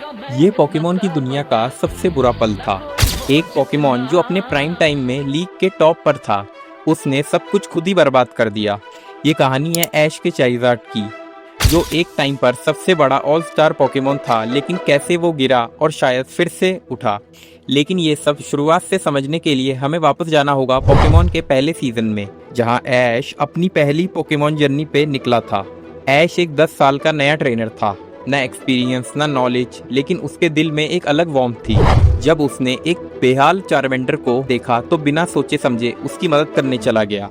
ये पोकेमॉन की दुनिया का सबसे बुरा पल था। एक पोकेमॉन जो अपने प्राइम टाइम में लीग के टॉप पर था, उसने सब कुछ खुद ही बर्बाद कर दिया। ये कहानी है ऐश के चारिज़ार्ड की, जो एक टाइम पर सबसे बड़ा ऑल स्टार पोकेमॉन था, लेकिन कैसे वो गिरा और शायद फिर से उठा। लेकिन ये सब शुरुआत से समझने के लिए हमें वापस जाना होगा पोकेमॉन के पहले सीजन में, जहां ऐश अपनी पहली पोकेमॉन जर्नी पे निकला था। ऐश एक 10 साल का नया ट्रेनर था, ना एक्सपीरियंस ना नॉलेज, लेकिन उसके दिल में एक अलग वार्मथ थी। जब उसने एक बेहाल चारमेंडर को देखा तो बिना सोचे समझे उसकी मदद करने चला गया।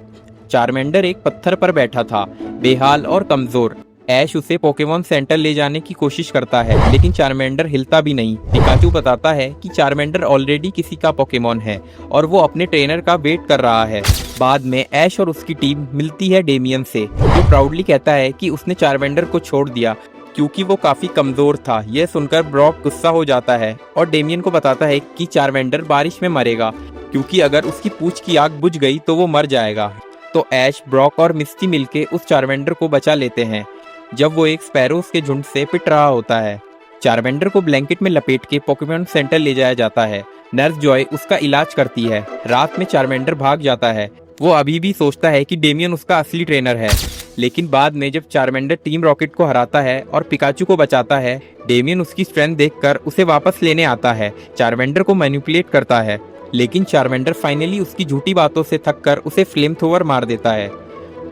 चारमेंडर एक पत्थर पर बैठा था, बेहाल और कमजोर। ऐश उसे पोकेमॉन सेंटर ले जाने की कोशिश करता है, लेकिन चारमेंडर हिलता भी नहीं। पिकाचू बताता है कि चारमेंडर ऑलरेडी किसी का पोकेमॉन है और वो अपने ट्रेनर का वेट कर रहा है। बाद में ऐश और उसकी टीम मिलती है डेमियन से, जो प्राउडली कहता है कि उसने चारमेंडर को छोड़ दिया क्योंकि वो काफी कमजोर था। यह सुनकर ब्रॉक गुस्सा हो जाता है और डेमियन को बताता है कि चारमेंडर बारिश में मरेगा, क्योंकि अगर उसकी पूंछ की आग बुझ गई तो वो मर जाएगा। तो ऐश, ब्रॉक और मिस्टी मिलके उस चारमेंडर को बचा लेते हैं जब वो एक स्पैरोस के झुंड से पिट रहा होता है। चारमेंडर को ब्लैंकेट में लपेट के पोकेमॉन सेंटर ले जाया जाता है। नर्स जॉय उसका इलाज करती है। रात में चारमेंडर भाग जाता है। वो अभी भी सोचता है कि डेमियन उसका असली ट्रेनर है, लेकिन बाद में जब चारमेंडर टीम रॉकेट को हराता है और पिकाचू को बचाता है, डेमियन उसकी स्ट्रेंथ देखकर उसे वापस लेने आता है। चारमेंडर को मैनिपुलेट करता है, लेकिन चारमेंडर फाइनली उसकी झूठी बातों से थककर उसे फ्लेम थ्रोवर मार देता है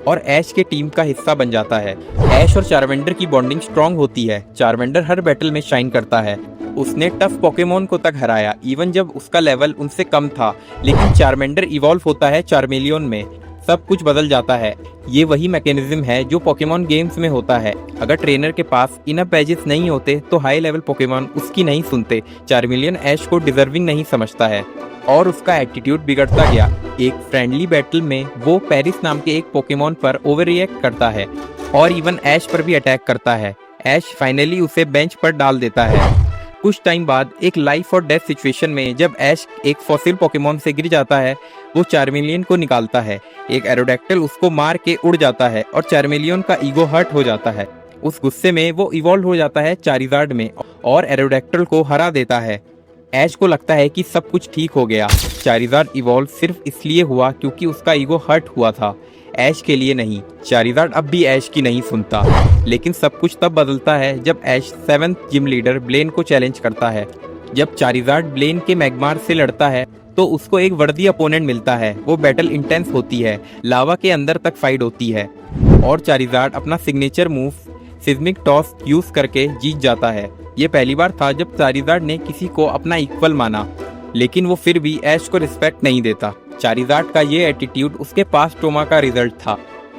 और ऐश के टीम का हिस्सा बन जाता है। ऐश और चारमेंडर की बॉन्डिंग स्ट्रांग होती है। चारमेंडर हर बैटल में शाइन करता है। उसने टफ पोकेमॉन को तक हराया, इवन जब उसका लेवल उनसे कम था। लेकिन चारमेंडर इवॉल्व होता है चारमेलियन में, सब कुछ बदल जाता है। ये वही मैकेनिज्म है जो पोकेमॉन गेम्स में होता है। अगर ट्रेनर के पास इनफ बैजेस नहीं होते तो हाई लेवल पोकेमॉन उसकी नहीं सुनते। चारमेलियन ऐश को डिजर्विंग नहीं समझता है और उसका एटीट्यूड बिगड़ता गया। एक फ्रेंडली बैटल में वो पेरिस नाम के एक पोकेमॉन पर ओवर रिएक्ट करता है और इवन ऐश पर भी अटैक करता है। ऐश फाइनली उसे बेंच पर डाल देता है। कुछ टाइम बाद एक लाइफ और डेथ सिचुएशन में जब ऐश एक फॉसिल पोकेमॉन से गिर जाता है, वो चारमेलियन को निकालता है। एक एरोडैक्टिल उसको मार के उड़ जाता है और चारमेलियन का ईगो हर्ट हो जाता है। उस गुस्से में वो इवॉल्व हो जाता है चारिज़ार्ड में और एरोडैक्टिल को हरा देता है। ऐश को लगता है कि सब कुछ ठीक हो गया। चारिज़ार्ड इवॉल्व सिर्फ इसलिए हुआ क्योंकि उसका ईगो हर्ट हुआ था, ऐश के लिए नहीं। चारिज़ार्ड अब भी ऐश की नहीं सुनता, लेकिन सब कुछ तब बदलता है जब ऐश 7th जिम लीडर ब्लेन को चैलेंज करता है। जब चारिज़ार्ड ब्लेन के मैग्मार से लड़ता है तो उसको एक वर्दी अपोनेंट मिलता है। वो बैटल इंटेंस होती है, लावा के अंदर तक फाइट होती है और चारिज़ार्ड अपना signature move seismic toss use करके जीत जाता है। ये पहली बार था जब चारिज़ार्ड ने किसी को अपना इक्वल माना, लेकिन वो फिर भी ऐश को रिस्पेक्ट नहीं देता। चारिज़ार्ड का ये एटीट्यूड उसके पास ट्रोमा का रिजल्ट था।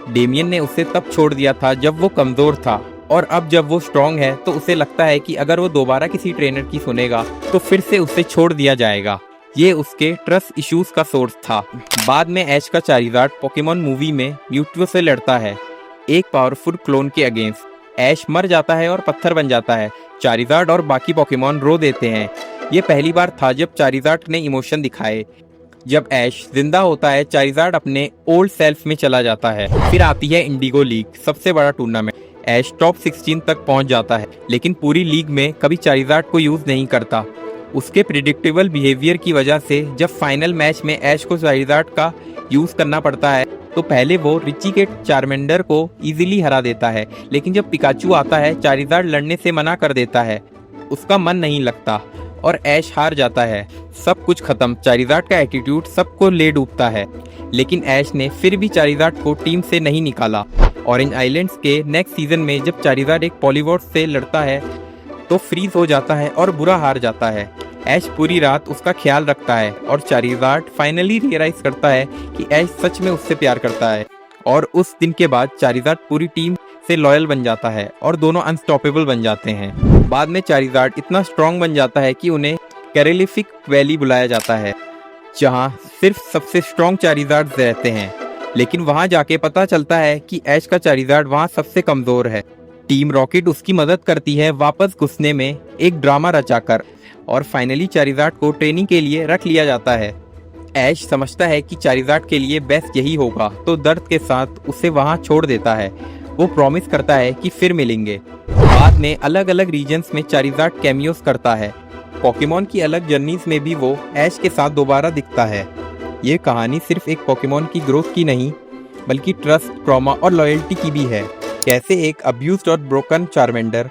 डेमियन ने उसे तब छोड़ दिया था जब वो कमजोर था, और अब जब वो स्ट्रांग है तो उसे लगता है कि अगर वो दोबारा किसी ट्रेनर की सुनेगा तो फिर से उसे छोड़ दिया जाएगा। ये उसके ट्रस्ट इश्यूज का सोर्स था। बाद में ऐश का चारिज़ार्ड पोकेमॉन मूवी में म्यूट्वो से लड़ता है, एक पावरफुल क्लोन के अगेंस्ट। ऐश मर जाता है और पत्थर बन जाता है। चारिज़ार्ड और बाकी पोकेमॉन रो देते हैं। ये पहली बार था जब चारिज़ार्ड ने इमोशन दिखाए। जब ऐश जिंदा होता है, चारिज़ार्ड अपने ओल्ड सेल्फ में चला जाता है। फिर आती है इंडिगो लीग, सबसे बड़ा टूर्नामेंट। ऐश टॉप 16 तक पहुंच जाता है, लेकिन पूरी लीग में कभी चारिज़ार्ड को यूज नहीं करता। उसके प्रिडिक्टेबल बिहेवियर की वजह से जब फाइनल मैच में ऐश को चारिज़ार्ड का यूज करना पड़ता है तो पहले वो रिची के चारमेंडर को इजीली हरा देता है, लेकिन जब पिकाचू आता है चारिज़ार्ड लड़ने से मना कर देता है। उसका मन नहीं लगता और ऐश हार जाता है। सब कुछ खत्म। चारिज़ार्ड का एटीट्यूड सबको ले डूबता है, लेकिन ऐश ने फिर भी चारिज़ार्ड को टीम से नहीं निकाला। ऑरेंज आइलैंड्स के नेक्स्ट सीजन में जब चारिज़ार्ड एक पॉलीवॉर्ड से लड़ता है तो फ्रीज हो जाता है और बुरा हार जाता है। ऐश पूरी रात उसका ख्याल रखता है और चारिज़ार्ड फाइनली रियलाइज करता है कि ऐश सच में उससे प्यार करता है। और उस दिन के बाद चारिज़ार्ड पूरी टीम से लॉयल बन जाता है और दोनों अनस्टॉपेबल बन जाते हैं। बाद में चारिज़ार्ड इतना स्ट्रांग बन जाता है कि उन्हें कैरेलिफिक वैली बुलाया जाता है, जहां सिर्फ सबसे स्ट्रांग चारिज़ार्ड रहते हैं। लेकिन वहां जाके पता चलता है कि ऐश का चारिज़ार्ड वहां सबसे कमजोर है। टीम रॉकेट उसकी मदद करती है वापस घुसने में, एक ड्रामा रचाकर, और फाइनली चारिज़ार्ड को ट्रेनिंग के लिए रख लिया जाता है। ऐश समझता है कि चारिज़ार्ड के लिए बेस्ट यही होगा, तो दर्द के साथ उसे वहां छोड़ देता है। वो प्रॉमिस करता है कि फिर मिलेंगे। बाद में अलग अलग रीजन्स में चारिज़ार्ड कैमियोस करता है। पोकेमॉन की अलग जर्नीज में भी वो ऐश के साथ दोबारा दिखता है। ये कहानी सिर्फ एक पोकेमॉन की ग्रोथ की नहीं, बल्कि ट्रस्ट, ट्रॉमा और लॉयल्टी की भी है। कैसे एक अब्यूज्ड और ब्रोकन चार्मेंडर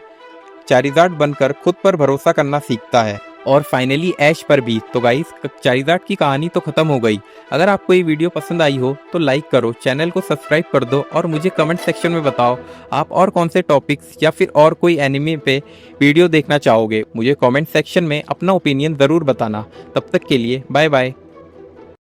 चारिज़ार्ड बनकर खुद पर भरोसा करना सीखता है, और फाइनली ऐश पर भी। तो गाइस, चारिज़ार्ड की कहानी तो खत्म हो गई। अगर आपको ये वीडियो पसंद आई हो तो लाइक करो, चैनल को सब्सक्राइब कर दो और मुझे कमेंट सेक्शन में बताओ आप और कौन से टॉपिक्स या फिर और कोई एनिमे पे वीडियो देखना चाहोगे। मुझे कमेंट सेक्शन में अपना ओपिनियन ज़रूर बताना। तब तक के लिए बाय बाय।